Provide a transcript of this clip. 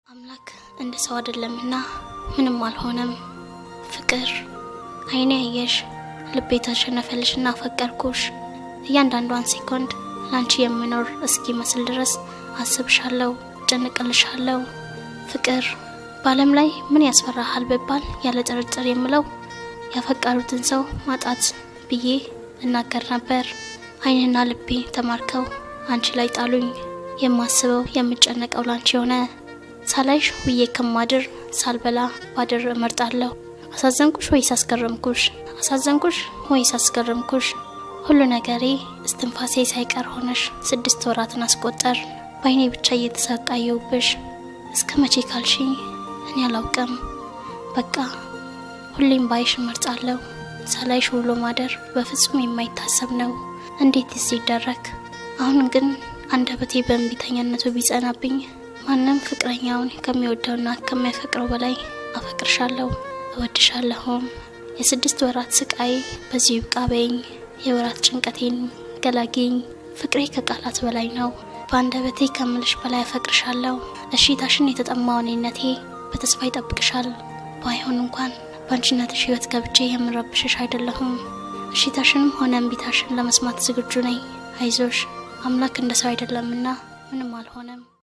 አምላክ እንደ ሰው አይደለምና ምንም አልሆነም። ፍቅር አይኔ ያየሽ ልቤ ተሸነፈልሽና ፈቀርኩሽ። እያንዳንዷን ሴኮንድ ላንቺ የምኖር እስኪ መስል ድረስ አስብሻለሁ፣ ጨነቅልሻለሁ። ፍቅር በዓለም ላይ ምን ያስፈራሃል በባል ያለ ጥርጥር የምለው ያፈቀሩትን ሰው ማጣት ብዬ እናገር ነበር። አይኔና ልቤ ተማርከው አንቺ ላይ ጣሉኝ። የማስበው የምጨነቀው ላንቺ ሆነ። ሳላይሽ ውዬ ከማድር ሳልበላ ባድር እመርጣለሁ። አሳዘንኩሽ ወይስ አስገረምኩሽ? አሳዘንኩሽ ወይስ አስገረምኩሽ? ሁሉ ነገሬ እስትንፋሴ ሳይቀር ሆነሽ 6 ወራትን አስቆጠር። ባይኔ ብቻ እየተሰቃየሁብሽ እስከ መቼ ካልሽኝ እኔ አላውቅም። በቃ ሁሌም ባይሽ እመርጣለሁ። ሳላይሽ ውሎ ማደር በፍጹም የማይታሰብ ነው። እንዴት ይደረግ? አሁን ግን አንደበቴ በእንቢተኛነቱ ቢጸናብኝ ማንንም ፍቅረኛውን ከሚወደውና ከሚያፈቅረው በላይ አፈቅርሻለሁ፣ እወድሻለሁም። የ6 ወራት ስቃይ በዚህ ይብቃ በይኝ። የወራት ጭንቀቴን ገላጊኝ። ፍቅሬ ከቃላት በላይ ነው። በአንደበቴ ከምልሽ በላይ አፈቅርሻለሁ። እሺታሽን የተጠማው እኔነቴ በተስፋ ይጠብቅሻል። ባይሆን እንኳን ባንቺነትሽ ህይወት ገብቼ የምረብሽሽ አይደለሁም። እሺታሽንም ሆነ እምቢታሽን ለመስማት ዝግጁ ነኝ። አይዞሽ፣ አምላክ እንደ ሰው አይደለምና ምንም አልሆነም።